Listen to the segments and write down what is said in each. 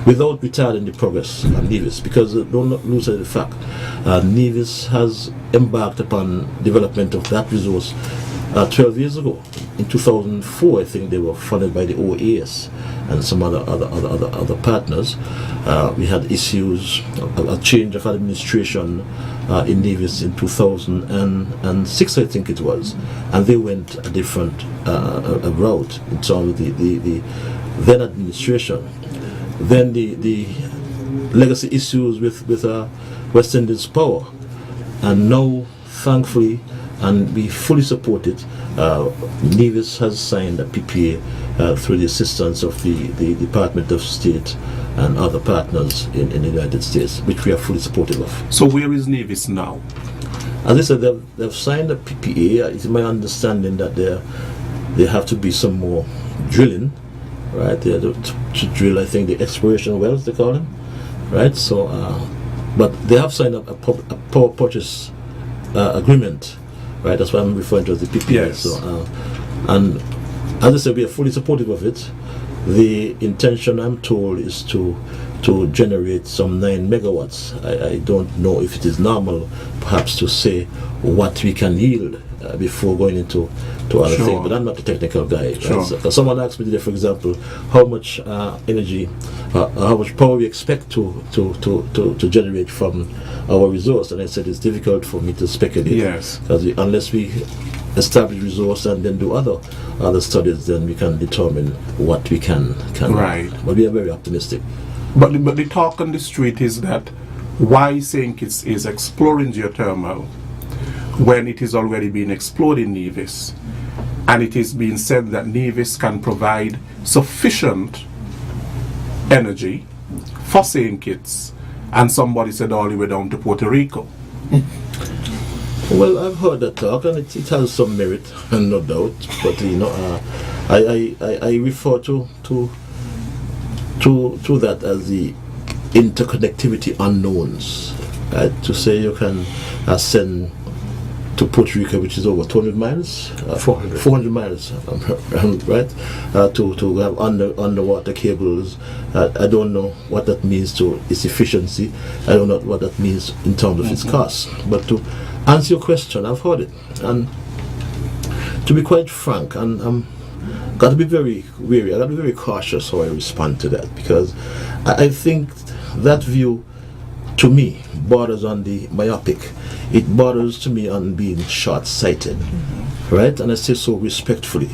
without retarding the progress on Nevis, because don't lose sight of the fact Nevis has embarked upon development of that resource 12 years ago. In 2004, I think they were funded by the OAS and some other partners. We had issues, a change of administration in Nevis in 2006, I think it was, and they went a different route in terms of the then administration. Then the legacy issues with West Indies Power, and now, thankfully, and we fully support it, Nevis has signed a PPA through the assistance of the Department of State and other partners in the United States, which we are fully supportive of. So where is Nevis now? As I said, they've signed a PPA. It's my understanding that there have to be some more drilling, right? They have to drill, I think, the exploration wells, they call them, right? So, but they have signed up a power purchase agreement, right? That's why I'm referring to as the PPA. Yes. So, and as I said, we are fully supportive of it. The intention, I'm told, is to generate some 9 megawatts. I don't know if it is normal, perhaps, to say what we can yield before going into other things, but I'm not a technical guy. Sure. Right? So, someone asked me today, for example, how much energy, how much power we expect to generate from our resource, and I said it's difficult for me to speculate. Yes. Because unless we establish resource and then do other studies, then we can determine what we can. Right. But we are very optimistic. But the talk on the street is that why St. Kitts is exploring geothermal when it is already being explored in Nevis, and it is being said that Nevis can provide sufficient energy for St. Kitts, and somebody said all the way down to Puerto Rico. Well, I've heard that talk, and it has some merit, and no doubt. But I refer to that as the interconnectivity unknowns. Right? To say you can send to Puerto Rico, which is over 200 miles, 400 miles, right? To have underwater cables. I don't know what that means to its efficiency. I don't know what that means in terms of its cost. But to answer your question, I've heard it, and to be quite frank, and I'm got to be very wary. I got to be very cautious how I respond to that, because I think that view, to me, borders on the myopic. It borders to me on being short-sighted, right? And I say so respectfully.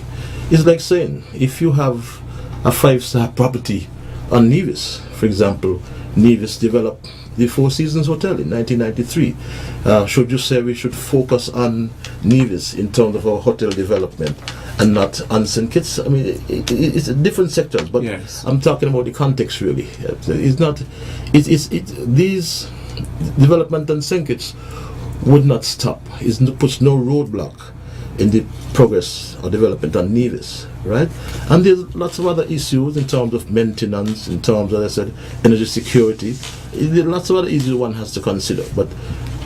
It's like saying, if you have a 5-star property on Nevis, for example, Nevis developed the Four Seasons Hotel in 1993. Should you say we should focus on Nevis in terms of our hotel development and not on St. Kitts? I mean, it's different sectors, but yes. I'm talking about the context, really. It's not. These development on St. Kitts would not stop. It puts no roadblock in the progress or development on Nevis, right? And there's lots of other issues in terms of maintenance, in terms of, as I said, energy security. There are lots of other issues one has to consider. But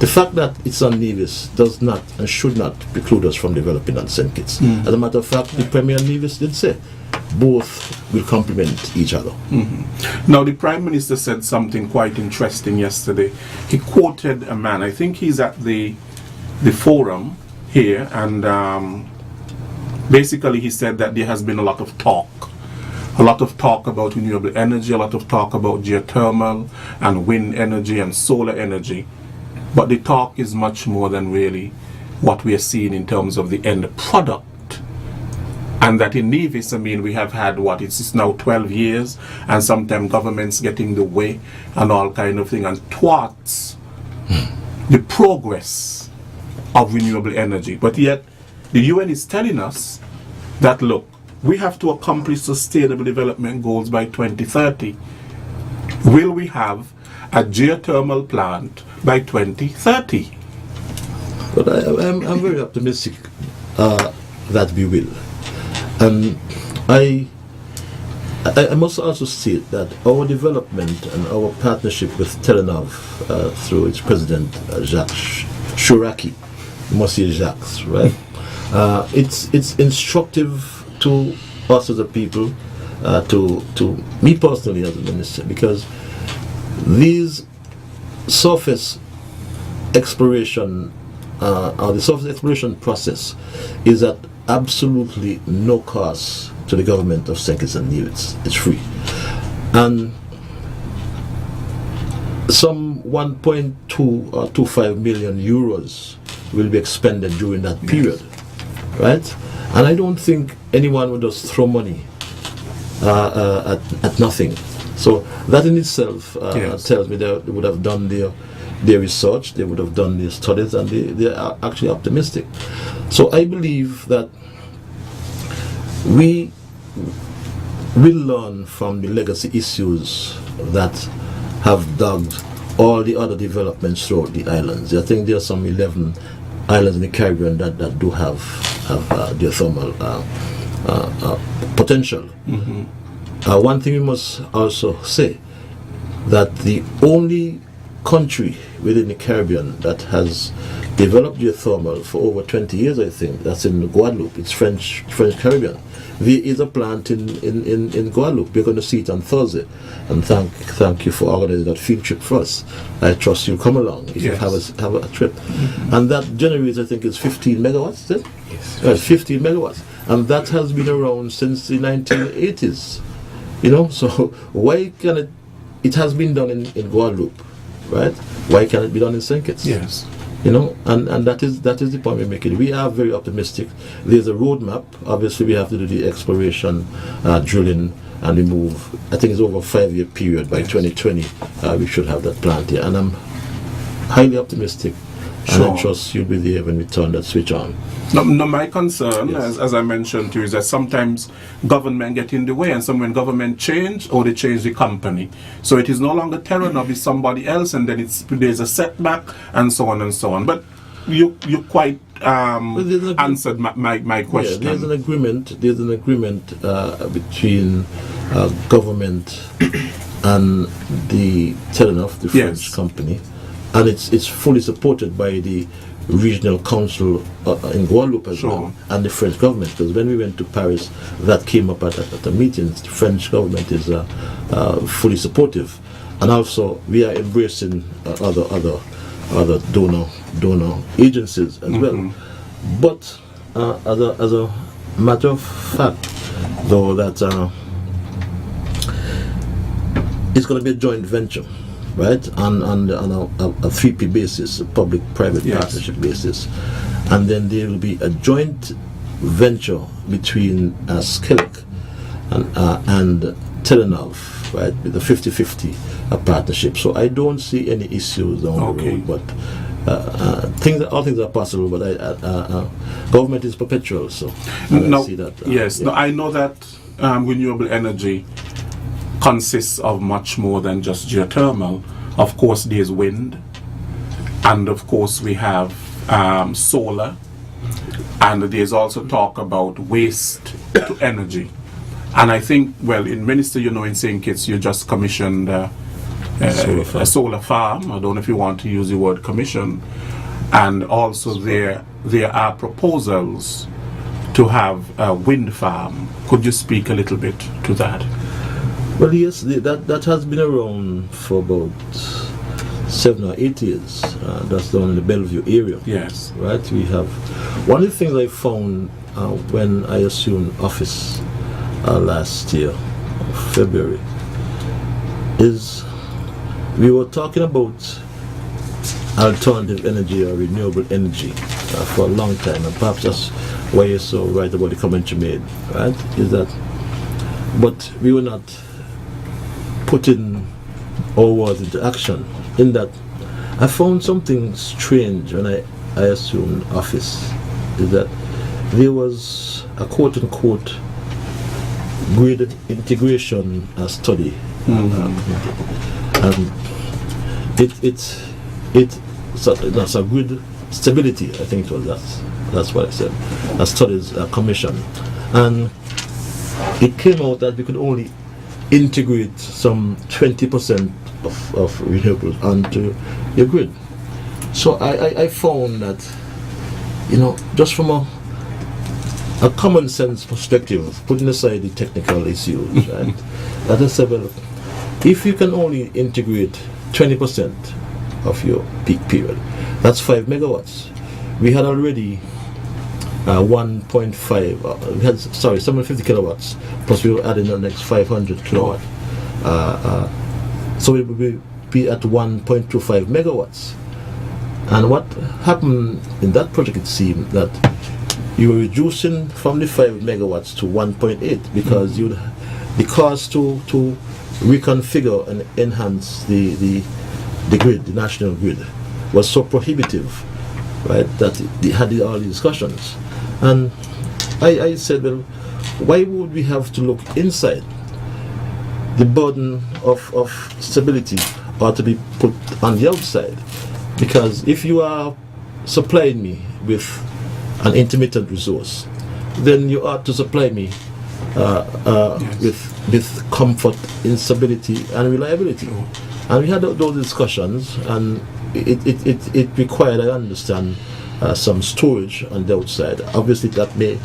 the fact that it's on Nevis does not and should not preclude us from developing on St. Kitts. As a matter of fact, the Premier Nevis did say both will complement each other. Now, the Prime Minister said something quite interesting yesterday. He quoted a man, I think he's at the forum here, and basically he said that there has been a lot of talk about renewable energy, a lot of talk about geothermal and wind energy and solar energy, but the talk is much more than really what we are seeing in terms of the end product. And that in Nevis, I mean, we have had it's now 12 years, and sometimes governments getting the way and all kind of thing, and thwarts the progress of renewable energy. But yet, the UN is telling us that, look, we have to accomplish sustainable development goals by 2030. Will we have a geothermal plant by 2030? But I'm very optimistic that we will. And I must also state that our development and our partnership with Telenor through its president, Jacques Chouraki, you must say Jacques, right? It's instructive to us as a people to me personally as a minister, because these surface exploration or the surface exploration process is at absolutely no cost to the government of St. Kitts and Nevis. It's free. And some 1.2 or 25 million euros will be expended during that period, right? And I don't think anyone would just throw money at nothing. So that in itself tells me they would have done their research, they would have done their studies, and they are actually optimistic. So I believe that we will learn from the legacy issues that have dogged all the other developments throughout the islands. I think there are some 11 islands in the Caribbean that do have geothermal potential. One thing we must also say, that the only country within the Caribbean that has developed geothermal for over 20 years, I think, that's in Guadeloupe. It's French Caribbean. There is a plant in Guadeloupe. We're going to see it on Thursday. And thank you for organizing that field trip for us. I trust you'll come along if you have a trip. And that generates, I think, is 15 megawatts, is it? Yes. 15 megawatts. And that has been around since the 1980s. You know, so why can it has been done in Guadeloupe, right? Why can't it be done in St. Kitts? Yes. You know, and that is the point we're making. We are very optimistic. There's a roadmap. Obviously, we have to do the exploration, drilling, and we move. I think it's over a 5-year period. By 2020, we should have that plant here. And I'm highly optimistic. And I trust you'll be there when we turn that switch on. No, my concern, as I mentioned to you, is that sometimes government get in the way, and when government change, or they change the company. So it is no longer Terranov, it's somebody else, and then there's a setback, and so on and so on. But you quite answered my question. Yeah, there's an agreement between government and the Terranov, the French company, and it's fully supported by the regional council in Guadeloupe as well, and the French government, because when we went to Paris, that came up at the meetings. The French government is fully supportive, and also we are embracing other donor agencies as well. But as a matter of fact, though, that it's going to be a joint venture, right, on a 3P basis, a public-private partnership basis, and then there will be a joint venture between Skillick and Terranov, right, with a 50-50 partnership. So I don't see any issues down the road, but all things are possible. But government is perpetual, so I see that. No, I know that renewable energy consists of much more than just geothermal. Of course, there's wind, and of course we have solar, and there's also talk about waste to energy. And I think, well, in Minister, in St. Kitts, you just commissioned a solar farm. I don't know if you want to use the word commission. And also there are proposals to have a wind farm. Could you speak a little bit to that? Well, yes, that has been around for about 7 or 8 years. That's down in the Bellevue area. Yes. Right? We have one of the things I found when I assumed office last year, February, is we were talking about alternative energy or renewable energy for a long time, and perhaps that's why you're so right about the comment you made, right? Is that, but we were not putting our words into action. In that, I found something strange when I assumed office, is that there was a quote-unquote grid integration study, and that's a grid stability, I think it was that's what I said, a studies commission, and it came out that we could only integrate some 20% of renewables onto your grid. So I found that, just from a a common sense perspective, putting aside the technical issues, right? That is, well, if you can only integrate 20% of your peak period, that's 5 megawatts. We had already 1.5, we had, 750 kilowatts, plus we were adding the next 500 kilowatt. So it would be at 1.25 megawatts. And what happened in that project, it seemed that you were reducing from the 5 megawatts to 1.8 because the cost to reconfigure and enhance the grid, the national grid, was so prohibitive, right, that they had all the discussions. And I said, well, why would we have to look inside? The burden of stability ought to be put on the outside, because if you are supplying me with an intermittent resource, then you ought to supply me with comfort, instability, and reliability. And we had those discussions, and it required, I understand, some storage on the outside. Obviously, that may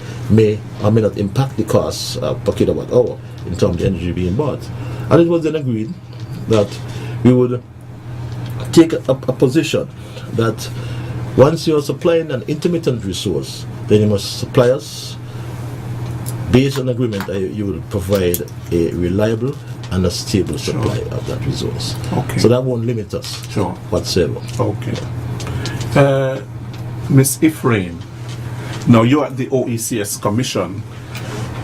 or may not impact the cost per kilowatt hour in terms of the energy being bought. And it was then agreed that we would take a position that once you're supplying an intermittent resource, then you must supply us, based on agreement, you will provide a reliable and a stable supply of that resource. Okay. So that won't limit us whatsoever. Okay. Ms. Ephraim, now you're at the OECS Commission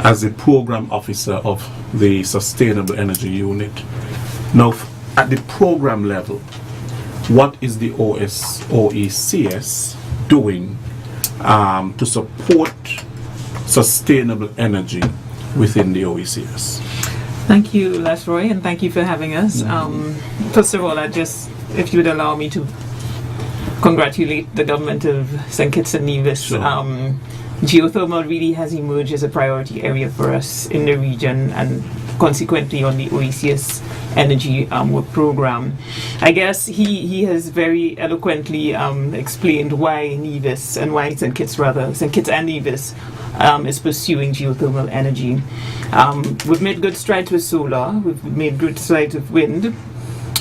as a program officer of the Sustainable Energy Unit. Now, at the program level, what is the OECS doing to support sustainable energy within the OECS? Thank you, Lesroy, and thank you for having us. First of all, if you would allow me to congratulate the government of St. Kitts and Nevis. Sure. Geothermal really has emerged as a priority area for us in the region, and consequently on the OECS energy work program. I guess he has very eloquently explained why Nevis and why St. Kitts and Nevis is pursuing geothermal energy. We've made good strides with solar, we've made good strides with wind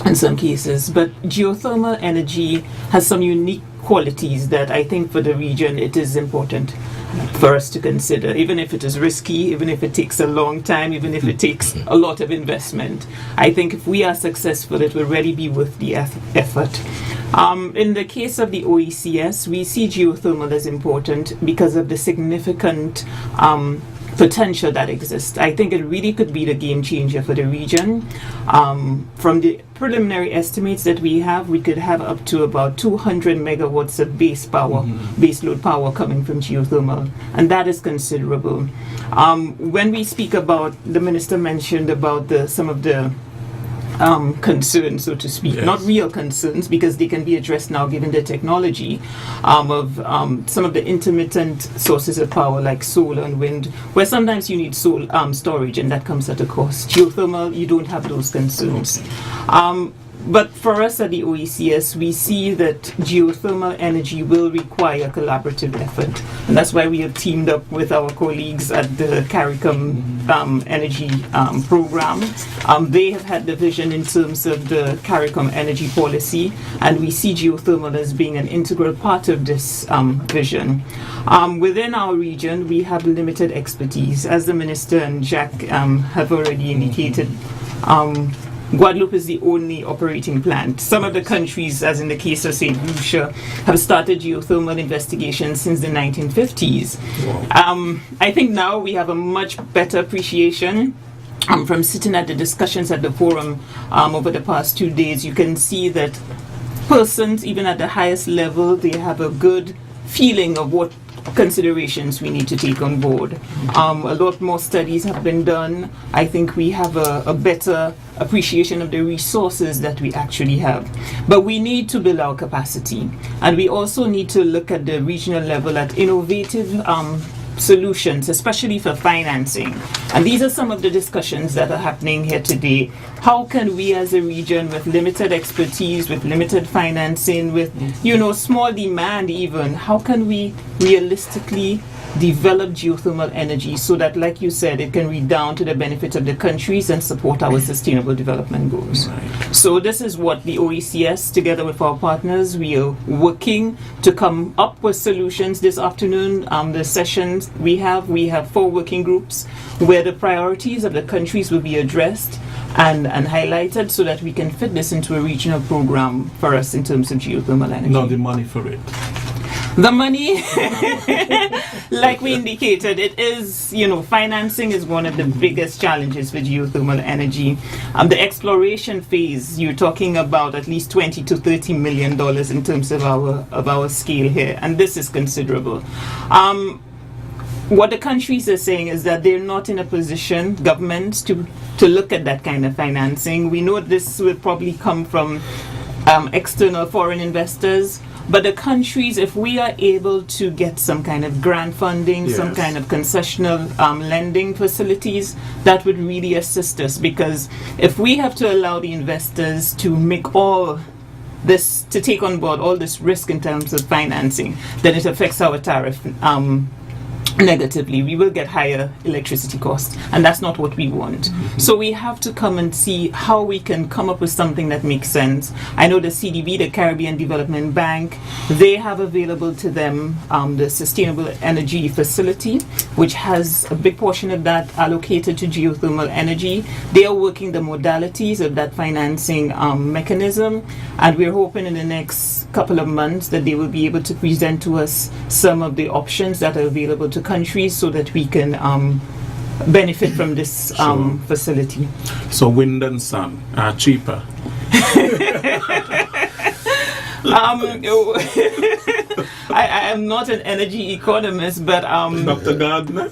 in some cases, but geothermal energy has some unique qualities that I think for the region it is important for us to consider, even if it is risky, even if it takes a long time, even if it takes a lot of investment. I think if we are successful, it will really be worth the effort. In the case of the OECS, we see geothermal as important because of the significant potential that exists. I think it really could be the game changer for the region. From the preliminary estimates that we have, we could have up to about 200 megawatts of base load power coming from geothermal, and that is considerable. When we speak about, the minister mentioned about some of the concerns, so to speak, not real concerns, because they can be addressed now given the technology of some of the intermittent sources of power like solar and wind, where sometimes you need storage, and that comes at a cost. Geothermal, you don't have those concerns. But for us at the OECS, we see that geothermal energy will require collaborative effort. And that's why we have teamed up with our colleagues at the CARICOM energy program. They have had the vision in terms of the CARICOM energy policy, and we see geothermal as being an integral part of this vision. Within our region, we have limited expertise. As the Minister and Jacques have already indicated, Guadeloupe is the only operating plant. Some of the countries, as in the case of St. Lucia, have started geothermal investigations since the 1950s. Wow. I think now we have a much better appreciation. From sitting at the discussions at the forum over the past 2 days, you can see that persons, even at the highest level, they have a good feeling of what considerations we need to take on board. A lot more studies have been done. I think we have a better appreciation of the resources that we actually have. But we need to build our capacity. And we also need to look at the regional level at innovative solutions, especially for financing. And these are some of the discussions that are happening here today. How can we as a region with limited expertise, with limited financing, with small demand even, how can we realistically develop geothermal energy so that, like you said, it can redound to the benefit of the countries and support our sustainable development goals. Right. So this is what the OECS, together with our partners, we are working to come up with solutions this afternoon. The sessions we have 4 working groups where the priorities of the countries will be addressed and highlighted so that we can fit this into a regional program for us in terms of geothermal energy. Now the money for it. The money, like we indicated, it is, financing is one of the biggest challenges with geothermal energy. The exploration phase, you're talking about at least $20 to $30 million in terms of our scale here, and this is considerable. What the countries are saying is that they're not in a position, governments, to look at that kind of financing. We know this will probably come from external foreign investors. But the countries, if we are able to get some kind of grant funding, yes, some kind of concessional lending facilities, that would really assist us. Because if we have to allow the investors to make all this, to take on board all this risk in terms of financing, then it affects our tariff negatively. We will get higher electricity costs, and that's not what we want. So we have to come and see how we can come up with something that makes sense. I know the CDB, the Caribbean Development Bank, they have available to them the Sustainable Energy Facility, which has a big portion of that allocated to geothermal energy. They are working the modalities of that financing mechanism, and we're hoping in the next couple of months that they will be able to present to us some of the options that are available to countries so that we can benefit from this facility. So wind and sun are cheaper. I am not an energy economist, but Dr. Gardner?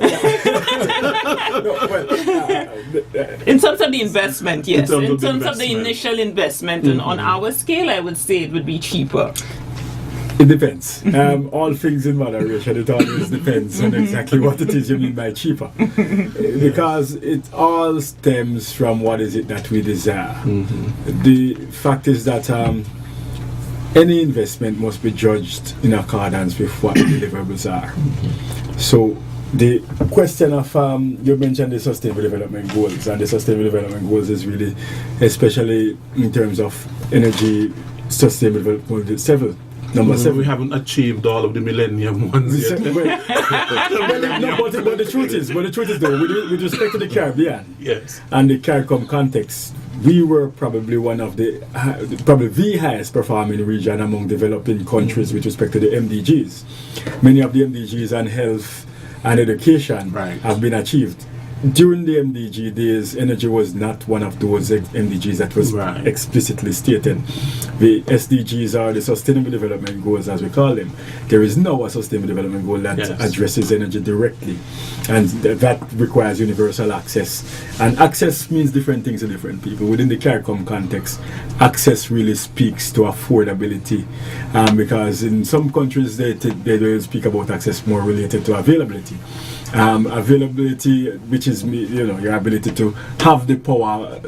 in terms of the investment, yes. In terms of the investment. initial investment, and on our scale, I would say it would be cheaper. It depends. All things in moderation. It always depends on exactly what it is you mean by cheaper. Because it all stems from what is it that we desire. The fact is that any investment must be judged in accordance with what the deliverables are. So the question of, you mentioned the Sustainable Development Goals, and the Sustainable Development Goals is really, especially in terms of energy, Sustainable Development Goal, several. Number 7. We haven't achieved all of the millennium ones yet. But the truth is though, with respect to the Caribbean, Yes. and the CARICOM context, we were probably one of the highest performing region among developing countries with respect to the MDGs. Many of the MDGs on health and education have been achieved. During the MDG days, energy was not one of those MDGs that was explicitly stated. The SDGs are the Sustainable Development Goals, as we call them. There is now a Sustainable Development Goal that addresses energy directly, and that requires universal access. And access means different things to different people. Within the CARICOM context, access really speaks to affordability, because in some countries they will speak about access more related to availability. Availability, which is your ability to have the power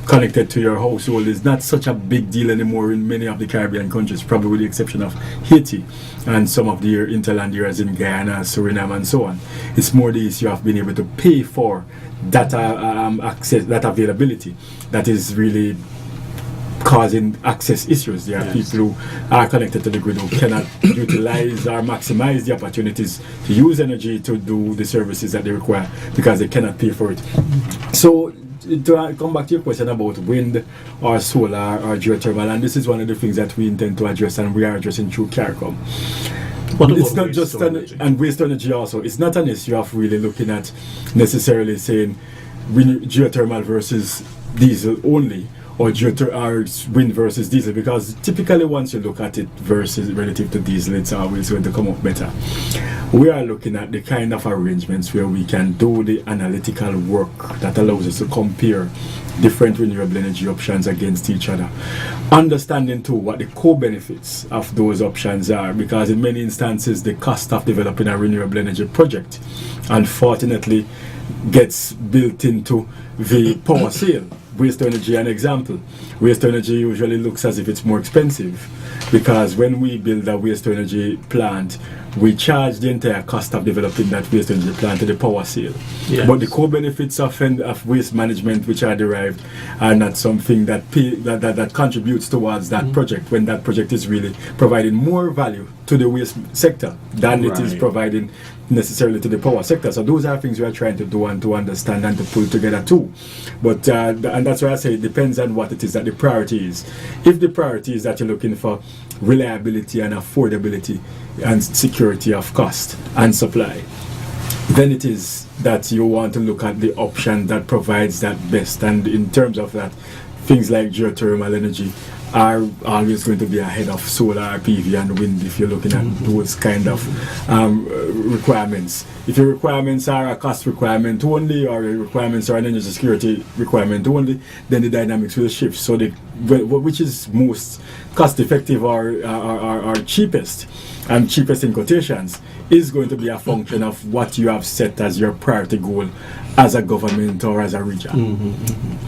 connected to your household, is not such a big deal anymore in many of the Caribbean countries, probably with the exception of Haiti and some of the interland areas in Guyana, Suriname, and so on. It's more the issue of being able to pay for that access, that availability, that is really causing access issues. There are people who are connected to the grid who cannot utilize or maximize the opportunities to use energy to do the services that they require because they cannot pay for it. So to come back to your question about wind or solar or geothermal, and this is one of the things that we intend to address and we are addressing through CARICOM. It's not just and waste energy also. It's not an issue of really looking at necessarily saying geothermal versus diesel only, or wind versus diesel, because typically once you look at it versus relative to diesel, it's always going to come up better. We are looking at the kind of arrangements where we can do the analytical work that allows us to compare different renewable energy options against each other, understanding too what the co-benefits of those options are, because in many instances the cost of developing a renewable energy project unfortunately gets built into the power sale. Waste energy, an example. Waste energy usually looks as if it's more expensive, because when we build a waste energy plant, we charge the entire cost of developing that waste energy plant to the power sale. Yes. But the core benefits of waste management which are derived are not something that that contributes towards that project, when that project is really providing more value to the waste sector than it is providing necessarily to the power sector. So those are things we are trying to do and to understand and to pull together too. But and that's why I say it depends on what it is that the priority is. If the priority is that you're looking for reliability and affordability and security of cost and supply, then it is that you want to look at the option that provides that best. And in terms of that, things like geothermal energy are always going to be ahead of solar, PV and wind if you're looking at those kind of requirements. If your requirements are a cost requirement only, or your requirements are an energy security requirement only, then the dynamics will shift. So which is most cost effective or cheapest, and cheapest in quotations, is going to be a function of what you have set as your priority goal as a government or as a region.